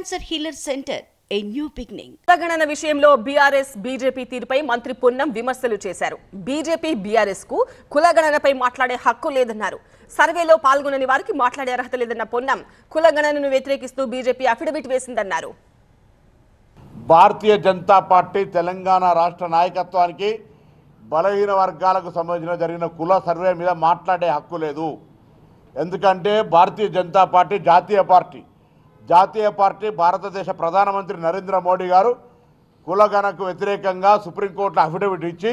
Cancer healer centre a new beginning. కులగణన విషయంలో BRS BJP తీరుపై మంత్రి పొన్నం విమర్శలు చేశారు. బీజేపీ బీఆర్ఎస్ కు కులగణనపై మాట్లాడే హక్కు లేదన్నారు. సర్వేలో పాల్గొనని వారికి మాట్లాడే అర్హత లేదన్న పొన్నం కులగణనను వ్యతిరేకిస్తూ BJP affidavit వేసిందన్నారు. Bharatiya Janata party Telangana రాష్ట్ర నాయకత్వానికి బలహీన వర్గాలకు సంబంధించిన జరిగిన కుల సర్వే మీద మాట్లాడే హక్కు లేదు. ఎందుకంటే భారతీయ జనతా పార్టీ జాతీయ పార్టీ భారతదేశ ప్రధానమంత్రి నరేంద్ర మోడీ గారు కులగణకు వ్యతిరేకంగా సుప్రీంకోర్టులో అఫిడవిట్ ఇచ్చి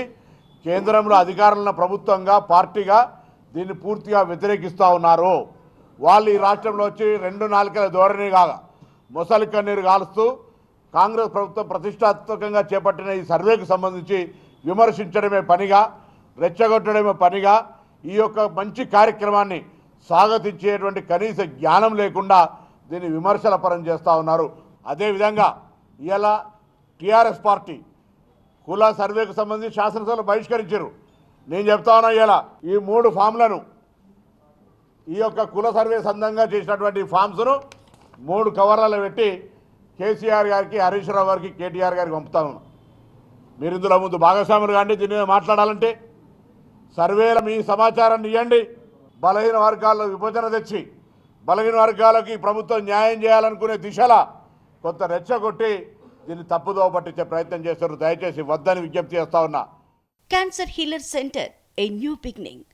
కేంద్రంలో అధికారంలో ప్రభుత్వంగా పార్టీగా దీన్ని పూర్తిగా వ్యతిరేకిస్తూ ఉన్నారు. వాళ్ళు ఈ రాష్ట్రంలో వచ్చి 2 నాలుకల ధోరణిగా మొసలి కన్నీరు కాలుస్తూ కాంగ్రెస్ ప్రభుత్వం ప్రతిష్టాత్మకంగా చేపట్టిన ఈ సర్వేకు సంబంధించి విమర్శించడమే పనిగా, రెచ్చగొట్టడమే పనిగా ఈ యొక్క మంచి కార్యక్రమాన్ని స్వాగతించేటువంటి కనీస జ్ఞానం లేకుండా దీన్ని విమర్శల పరం చేస్తూ ఉన్నారు. అదేవిధంగా ఇలా టీఆర్ఎస్ పార్టీ కుల సర్వేకు సంబంధించి శాసనసభలో బహిష్కరించారు. నేను చెప్తా ఉన్నా ఇలా ఈ 3 ఫామ్లను ఈ యొక్క కుల సర్వే సంబంధంగా చేసినటువంటి ఫామ్స్ను 3 కవర్లలో పెట్టి కేసీఆర్ గారికి, హరీష్ రావు గారికి, కేటీఆర్ గారికి పంపుతా ఉన్నాం. మీరు ఇందులో ముందు భాగస్వాములు కానీ దీని మీద మాట్లాడాలంటే సర్వేల మీ సమాచారాన్ని ఇవ్వండి. బలహీన వర్గాల్లో విభజన తెచ్చి బలహీన వర్గాలకి ప్రభుత్వం న్యాయం చేయాలనుకునే దిశలా కొంత రెచ్చగొట్టి దీన్ని తప్పుదోవ పట్టించే ప్రయత్నం చేస్తారు. దయచేసి వద్దని విజ్ఞప్తి చేస్తా ఉన్నా. Cancer healer centre a new beginning.